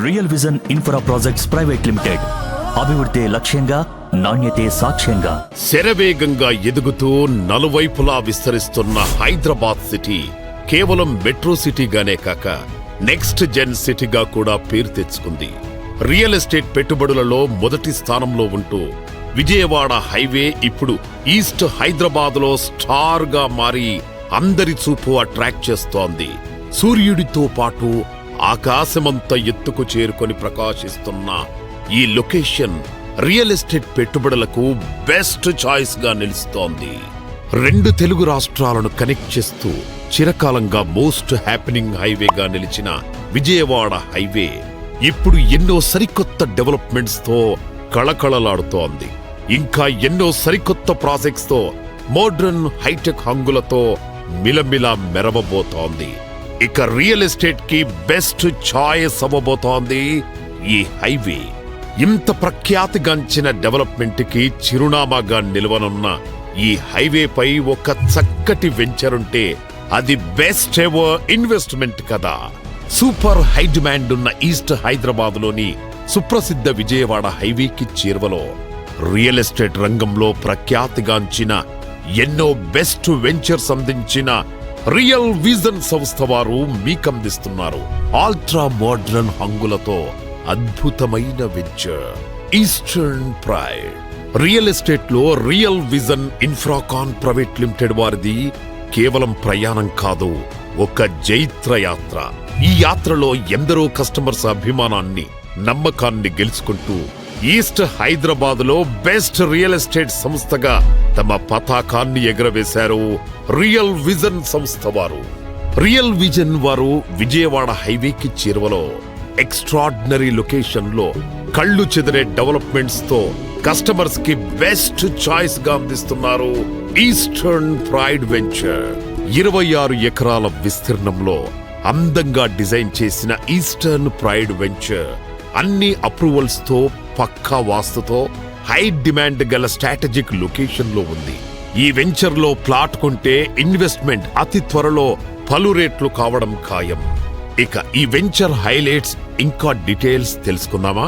Real vision infra projects private limited. అభివృద్ధి లక్ష్యంగా, నాణ్యతే సాక్ష్యంగా. శరవేగంగా ఎదుగుతూ నలువైపులా విస్తరిస్తున్న హైదరాబాద్ సిటీ కేవలం మెట్రో సిటీగానే కాక నెక్స్ట్ జెన్ సిటీగా కూడా పేరు తెచ్చుకుంది. రియల్ ఎస్టేట్ పెట్టుబడులలో మొదటి స్థానంలో ఉంటూ విజయవాడ హైవే ఇప్పుడు ఈస్ట్ హైదరాబాద్ లో స్టార్ గా మారి అందరి చూపు అట్రాక్ట్ చేస్తోంది. సూర్యుడితో పాటు ఆకాశమంత ఎత్తుకు చేరుకొని ప్రకాశిస్తున్న ఈ లొకేషన్ రియల్ ఎస్టేట్ పెట్టుబడులకు బెస్ట్ చాయిస్ గా నిలుస్తోంది. రెండు తెలుగు రాష్ట్రాలను కనెక్ట్ చేస్తూ చిరకాలంగా మోస్ట్ హ్యాపెనింగ్ హైవేగా నిలిచిన విజయవాడ హైవే ఇప్పుడు ఎన్నో సరికొత్త డెవలప్మెంట్స్ తో కళకళలాడుతోంది. ఇంకా ఎన్నో సరికొత్త ప్రాజెక్ట్స్ తో మోడ్రన్ హైటెక్ హంగులతో మిలమిలా మెరవబోతోంది. ఇక రియల్ ఎస్టేట్ కి బెస్ట్ ఛాయిస్ అవ్వబోతోంది ఈ హైవే. ఇంత ప్రఖ్యాతిగాంచిన డెవలప్మెంట్ కి చిరునామాగా నిలవనున్న ఈ హైవేపై ఒక చక్కటి వెంచర్ ఉంటే అది బెస్ట్ ఎవర్ ఇన్వెస్ట్మెంట్ కదా. సూపర్ హై డిమాండ్ ఉన్న ఈస్ట్ హైదరాబాద్ లోని సుప్రసిద్ధ విజయవాడ హైవేకి చేరువలో రియల్ ఎస్టేట్ రంగంలో ప్రఖ్యాతిగాంచిన ఎన్నో బెస్ట్ వెంచర్స్ అందించిన రియల్ విజన్ సంస్థ వారు మీకందిస్తున్నారు అల్ట్రా మోడ్రన్ హంగులతో అద్భుతమైన venture Eastern Pride. Real estate లో Real Vision Infracon private limited వారిది కేవలం ప్రయాణం కాదు, ఒక జైత్ర యాత్ర. ఈ యాత్రలో ఎందరో కస్టమర్స్ అభిమానాన్ని, నమ్మకాన్ని గెలుచుకుంటూ ఈస్ట్ హైదరాబాద్ లో బెస్ట్ రియల్ ఎస్టేట్ సంస్థగా తమ పతాకాన్ని ఎగరవేశారు రియల్ విజన్ సంస్థ వారు. రియల్ విజన్ వారు విజయవాడ హైవేకి చేరువలో ఎక్స్ట్రాడినరీ లొకేషన్ లో కళ్ళు చెదిరే డెవలప్మెంట్స్ తో కస్టమర్స్ కి బెస్ట్ చాయిస్ గా అందిస్తున్నారు ఈస్టర్న్ ప్రైడ్ వెంచర్. 26 ఎకరాల విస్తీర్ణంలో అందంగా డిజైన్ చేసిన ఈస్టర్న్ ప్రైడ్ వెంచర్ అన్ని అప్రూవల్స్ తో, పక్కా వాస్తుతో, హై డిమాండ్ గల స్ట్రాటజిక్ లొకేషన్ లో ఉంది. ఈ వెంచర్ లో ప్లాట్ కొంటే ఇన్వెస్ట్మెంట్ అతి త్వరలో పలు రేట్లు కావడం ఖాయం. ఇక ఈ వెంచర్ హైలైట్స్ ఇంకా డీటెయిల్స్ తెలుసుకుందామా?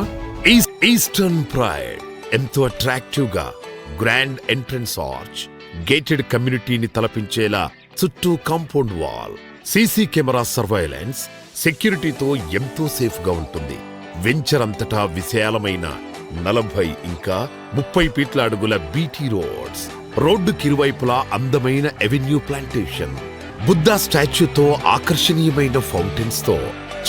ఈస్టర్న్ ప్రైడ్ ఎంతో అట్రాక్టివ్ గా గ్రాండ్ ఎంట్రన్స్ ఆర్చ్, గేటెడ్ కమ్యూనిటీని తలపించేలా చుట్టూ compound wall, CC camera surveillance, సెక్యూరిటీతో ఎంతో సేఫ్ గా ఉంటుంది. వెంచర్ అంతటా విశాలమైన 40 ఇంకా 30 ఫీట్ల అడుగుల బీటీ రోడ్స్, రోడ్డుకిరువైపులా అందమైన ఎవెన్యూ ప్లాంటేషన్, బుద్ధా స్టాచ్యూతో ఆకర్షణీయమైన ఫౌంటైన్స్ తో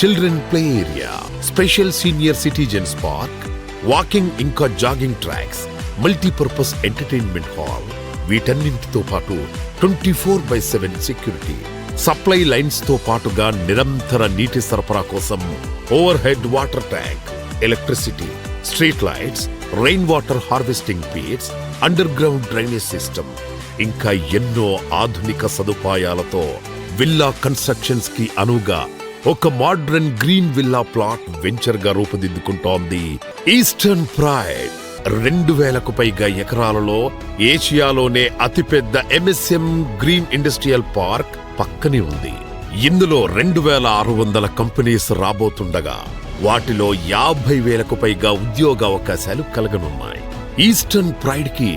children play area, special senior citizens park, walking ఇంకా jogging tracks, multipurpose entertainment hall. వీటన్నింటితో పాటు 24/7 సెక్యూరిటీ, సప్లై లైన్స్ తో పాటుగా నిరంతర నీటి సరఫరా కోసం overhead water tank, electricity, street lights, rainwater harvesting pits, underground drainage system, ఇంకా ఎన్నో ఆధునిక సదుపాయాలతో విల్లా కన్స్ట్రక్షన్స్ కి అనువుగా ఒక modern green villa plot venture గా రూపుదిద్దుకుంటోంది ఈస్టర్న్ ప్రైడ్. 2000కు పైగా ఎకరాలలో ఏషియాలోనే అతిపెద్ద ఎంఎస్ఎం గ్రీన్ ఇండస్ట్రియల్ పార్క్ పక్కనే ఉంది. ఇందులో 2600 కంపెనీస్ రాబోతుండగా వాటిలో 50,000కు పైగా ఉద్యోగ అవకాశాలు కలగనున్నాయి. ఈస్టర్న్ ప్రైడ్ కి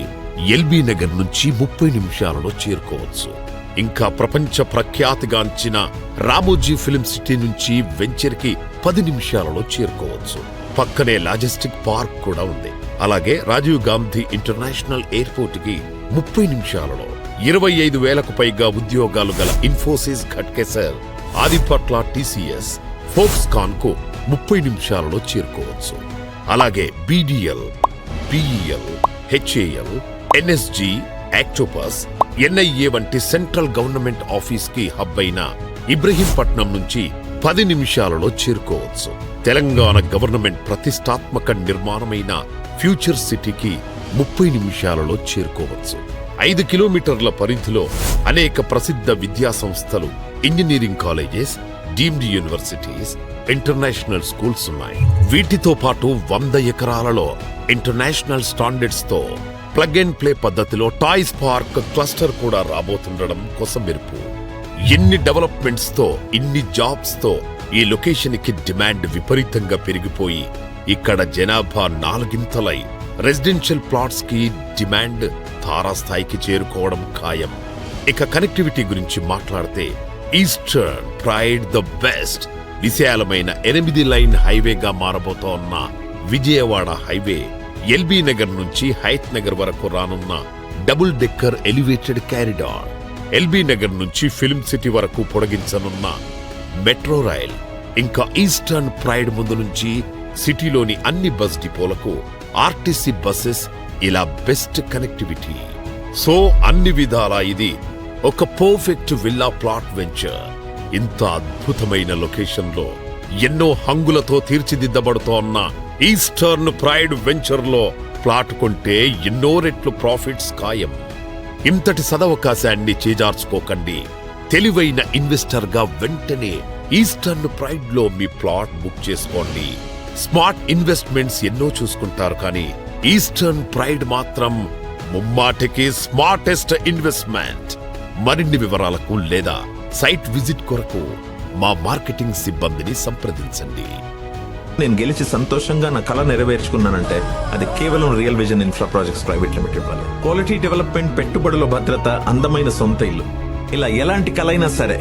ఎల్బీ నగర్ నుంచి 30 నిమిషాలలో చేరుకోవచ్చు. ఇంకా ప్రపంచ ప్రఖ్యాతిగాంచిన రామోజీ ఫిల్మ్ సిటీ నుంచి వెంచర్ కి 10 నిమిషాలలో చేరుకోవచ్చు. పక్కనే లాజిస్టిక్ పార్క్ కూడా ఉంది. అలాగే రాజీవ్ గాంధీ ఇంటర్నేషనల్ ఎయిర్పోర్ట్ కి 30 నిమిషాలలో 25,000కు పైగా ఉద్యోగాలు గల Infosys, Ghatkesar, Adibatla TCS, Foxconn కు 30 నిమిషాలలో చేరుకోవచ్చు. అలాగే BDL, BEL, HAL, NSG, Octopus, NIA వంటి సెంట్రల్ గవర్నమెంట్ ఆఫీస్ కి హబ్ అయిన ఇబ్రహీంపట్నం నుంచి 10 నిమిషాలలో చేరుకోవచ్చు. తెలంగాణ గవర్నమెంట్ ప్రతిష్టాత్మక నిర్మాణమైన ఫ్యూచర్ సిటీకి 30 నిమిషాలలో చేరుకోవచ్చు. 5 కిలోమీటర్ల పరిధిలో అనేక ప్రసిద్ధ విద్యా సంస్థలు, engineering colleges, deemed universities, international schools ఉన్నాయి. వీటితో పాటు 100 ఎకరాలలో ఇంటర్నేషనల్ స్టాండర్డ్స్ తో ప్లగ్ అండ్ ప్లే పద్ధతిలో టాయ్స్ పార్క్ క్లస్టర్ కూడా రాబోతుండడం కోసం మెరుపు. ఎన్ని డెవలప్మెంట్స్ తో, ఇన్ని జాబ్స్ తో ఈ లొకేషన్కి డిమాండ్ విపరీతంగా పెరిగిపోయి ఇక్కడ జనాభా 4 రెసిడెన్షియల్ ప్లాట్స్ కి డిమాండ్ తారాస్థాయికి చేరుకోవడం ఖాయం. ఇక కనెక్టివిటీ గురించి మాట్లాడితే ఈస్టర్న్ ప్రైడ్ ద బెస్ట్ విశాలమైన 8 లైన్ హైవేగా మారబోతోన్న విజయవాడ హైవే ఎల్బీ నగర్ నుంచి హైత్ నగర్ వరకు రానున్న double decker elevated corridor, LB Nagar నుంచి ఫిల్మ్ సిటీ వరకు పొడిగించనున్న మెట్రో రైల్, ఇంకా ఈస్టర్న్ ప్రైడ్ ముందు నుంచి సిటీలోని అన్ని బస్ డిపోలకు ఆర్టీసీ బస్సెస్, ఇలా బెస్ట్ కనెక్టివిటీ. సో అన్ని విధాలా ఇది ఒక పర్ఫెక్ట్ విల్లా ప్లాట్ వెంచర్. ఇంత అద్భుతమైన లొకేషన్లో ఎన్నో హంగులతో తీర్చిదిద్దబడుతోన్న ఈస్టర్న్ ప్రైడ్ వెంచర్లో ప్లాట్ కొంటే ఎన్నో రెట్లు ప్రాఫిట్స్ ఖాయం. ఇంతటి సదవకాశాన్ని చేజార్చుకోకండి. తెలివైన ఇన్వెస్టర్గా వెంటనే ఈస్టర్న్ ప్రైడ్ లో మీ ప్లాట్ బుక్ చేసుకోండి. స్మార్ట్ ఇన్వెస్ట్మెంట్స్ ఎన్నో చూసుకుంటారు, కానీ ఈస్టర్న్ ప్రైడ్ మాత్రం ముమ్మాటికి స్మార్టెస్ట్ ఇన్వెస్ట్మెంట్. మరిన్ని వివరాలకు లేదా సైట్ విజిట్ కొరకు మా మార్కెటింగ్ సిబ్బందిని సంప్రదించండి. నేను గెలిచి సంతోషంగా నా కళ నెరవేర్చుకున్నానంటే అది కేవలం real vision infra projects private limited వల్ల. క్వాలిటీ డెవలప్మెంట్, పెట్టుబడుల భద్రత, అందమైన సొంత ఇల్లు, ఇలా ఎలాంటి కళ అయినా సరే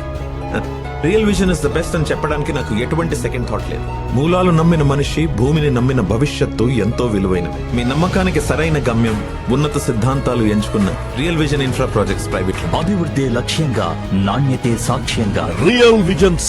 real vision is the best అని చెప్పడానికి నాకు ఎటువంటి సెకండ్ థాట్ లేదు. మూలాలు నమ్మిన మనిషి, భూమిని నమ్మిన భవిష్యత్తు ఎంతో విలువైనవి. మీ నమ్మకానికి సరైన గమ్యం, ఉన్నత సిద్ధాంతాలు ఎంచుకున్న real vision infra projects private limited. అభివృద్ధి లక్ష్యంగా, నాణ్యతే సాక్ష్యంగా. Real vision